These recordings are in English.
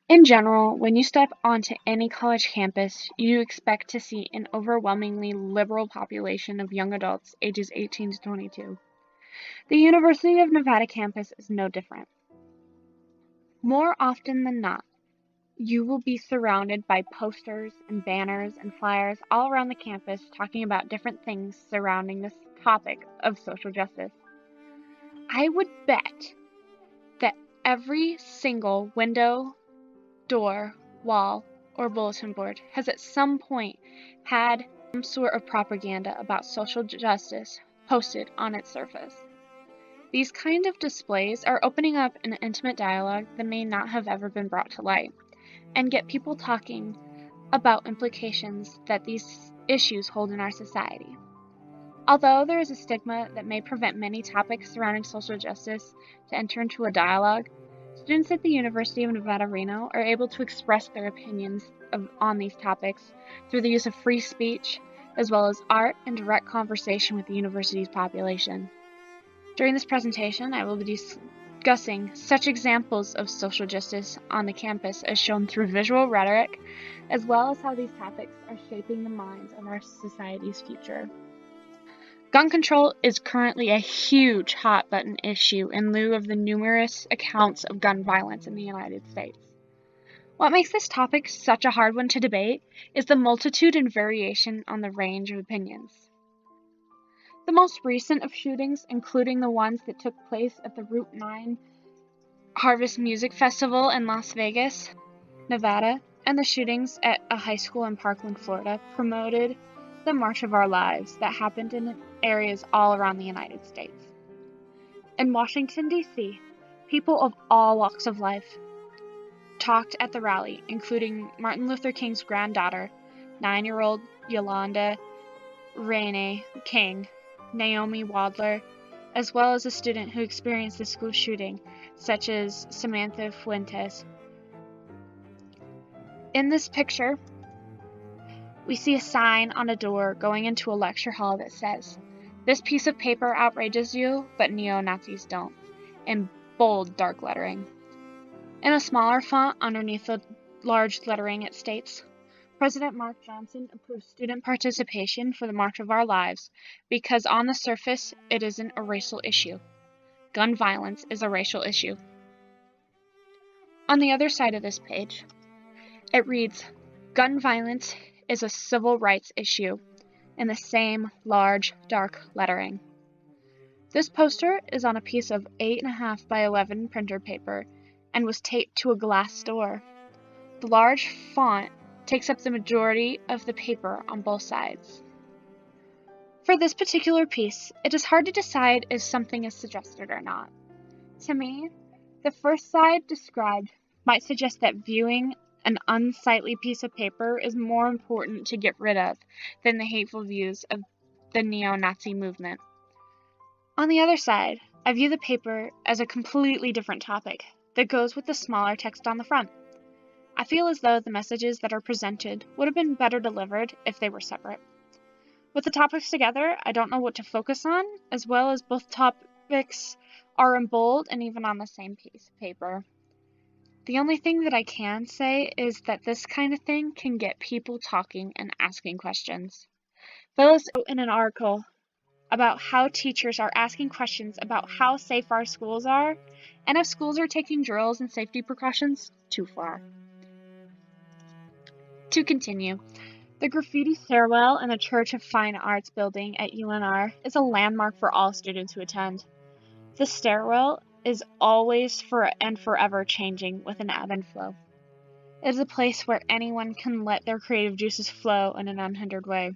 In general, when you step onto any college campus, you expect to see an overwhelmingly liberal population of young adults ages 18 to 22. The University of Nevada campus is no different. More often than not, you will be surrounded by posters and banners and flyers all around the campus talking about different things surrounding this topic of social justice. I would bet that every single window, door, wall, or bulletin board has at some point had some sort of propaganda about social justice posted on its surface. These kind of displays are opening up an intimate dialogue that may not have ever been brought to light, and get people talking about implications that these issues hold in our society. Although there is a stigma that may prevent many topics surrounding social justice to enter into a dialogue, students at the University of Nevada, Reno are able to express their opinions on these topics through the use of free speech, as well as art and direct conversation with the university's population. During this presentation, I will be discussing such examples of social justice on the campus as shown through visual rhetoric, as well as how these topics are shaping the minds of our society's future. Gun control is currently a huge hot-button issue in lieu of the numerous accounts of gun violence in the United States. What makes this topic such a hard one to debate is the multitude and variation on the range of opinions. The most recent of shootings, including the ones that took place at the Route 9 Harvest Music Festival in Las Vegas, Nevada, and the shootings at a high school in Parkland, Florida, promoted the March of Our Lives that happened in areas all around the United States. In Washington, D.C., people of all walks of life talked at the rally, including Martin Luther King's granddaughter, 9-year-old Yolanda Renee King, Naomi Wadler, as well as a student who experienced the school shooting, such as Samantha Fuentes. In this picture, we see a sign on a door going into a lecture hall that says, "This piece of paper outrages you, but neo-Nazis don't," in bold, dark lettering. In a smaller font underneath the large lettering, it states, "President Mark Johnson approves student participation for the March of Our Lives because on the surface it isn't a racial issue. Gun violence is a racial issue." On the other side of this page, it reads, "Gun violence is a civil rights issue," in the same large, dark lettering. This poster is on a piece of 8.5 by 11 printer paper and was taped to a glass door. The large font takes up the majority of the paper on both sides. For this particular piece, it is hard to decide if something is suggested or not. To me, the first side described might suggest that viewing an unsightly piece of paper is more important to get rid of than the hateful views of the neo-Nazi movement. On the other side, I view the paper as a completely different topic that goes with the smaller text on the front. I feel as though the messages that are presented would have been better delivered if they were separate. With the topics together, I don't know what to focus on, as well as both topics are in bold and even on the same piece of paper. The only thing that I can say is that this kind of thing can get people talking and asking questions. Phyllis wrote in an article about how teachers are asking questions about how safe our schools are, and if schools are taking drills and safety precautions too far. To continue, the graffiti stairwell in the Church of Fine Arts building at UNR is a landmark for all students who attend. The stairwell is always and forever changing with an ebb and flow. It is a place where anyone can let their creative juices flow in an unhindered way.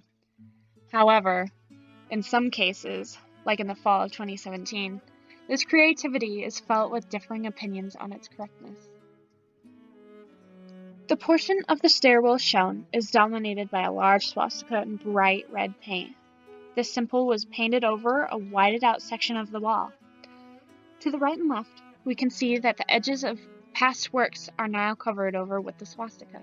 However, in some cases, like in the fall of 2017, this creativity is felt with differing opinions on its correctness. The portion of the stairwell shown is dominated by a large swastika in bright red paint. This symbol was painted over a whited out section of the wall. To the right and left, we can see that the edges of past works are now covered over with the swastika.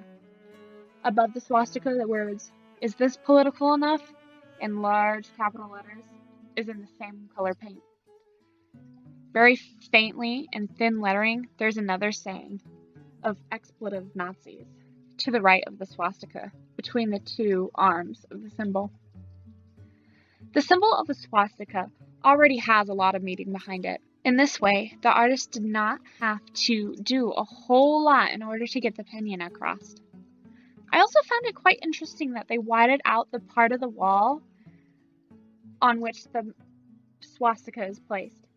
Above the swastika, the words, "Is this political enough?" in large capital letters, is in the same color paint. Very faintly in thin lettering, there's another saying, of expletive Nazis to the right of the swastika, between the two arms of the symbol. The symbol of a swastika already has a lot of meaning behind it. In this way, the artist did not have to do a whole lot in order to get the opinion across. I also found it quite interesting that they whited out the part of the wall on which the swastika is placed.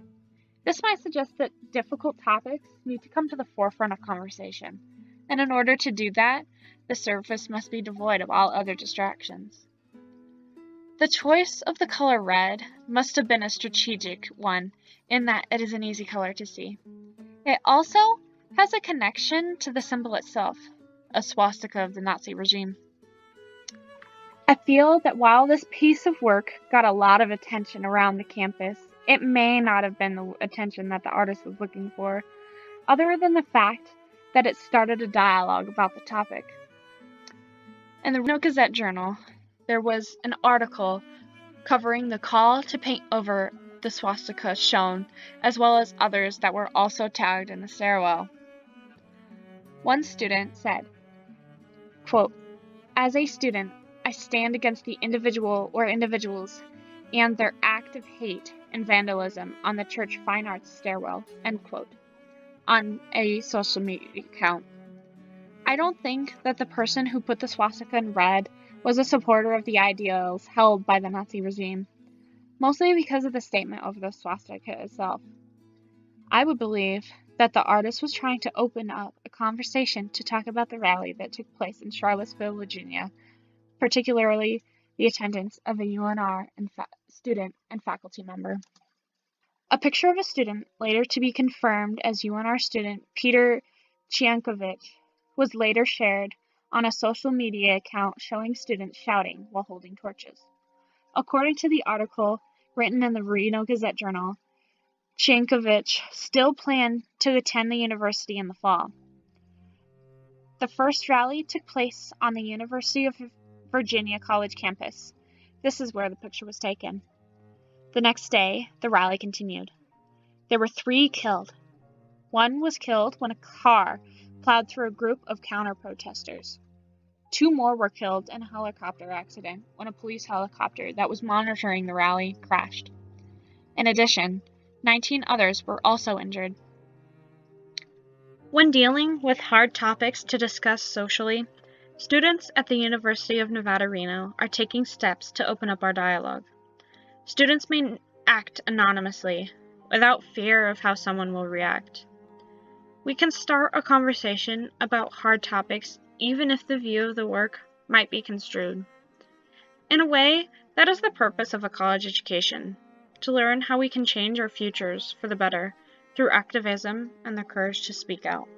This might suggest that difficult topics need to come to the forefront of conversation, and in order to do that, the surface must be devoid of all other distractions. The choice of the color red must have been a strategic one, in that it is an easy color to see. It also has a connection to the symbol itself, a swastika of the Nazi regime. I feel that while this piece of work got a lot of attention around the campus, it may not have been the attention that the artist was looking for, other than the fact that it started a dialogue about the topic. In the Reno Gazette-Journal, there was an article covering the call to paint over the swastika shown, as well as others that were also tagged in the stairwell. One student said, quote, "As a student, I stand against the individual or individuals and their act of hate and vandalism on the church fine arts stairwell," end quote, on a social media account. I don't think that the person who put the swastika in red was a supporter of the ideals held by the Nazi regime, mostly because of the statement of the swastika itself. I would believe that the artist was trying to open up a conversation to talk about the rally that took place in Charlottesville, Virginia, particularly the attendance of a UNR student and faculty member. A picture of a student, later to be confirmed as UNR student Peter Ciankovich, was later shared on a social media account showing students shouting while holding torches. According to the article written in the Reno Gazette-Journal, Ciankovich still planned to attend the university in the fall. The first rally took place on the University of Virginia College campus. This is where the picture was taken. The next day, the rally continued. There were 3 killed. One was killed when a car plowed through a group of counter-protesters. 2 more were killed in a helicopter accident when a police helicopter that was monitoring the rally crashed. In addition, 19 others were also injured. When dealing with hard topics to discuss socially, students at the University of Nevada, Reno are taking steps to open up our dialogue. Students may act anonymously, without fear of how someone will react. We can start a conversation about hard topics even if the view of the work might be construed. In a way, that is the purpose of a college education, to learn how we can change our futures for the better through activism and the courage to speak out.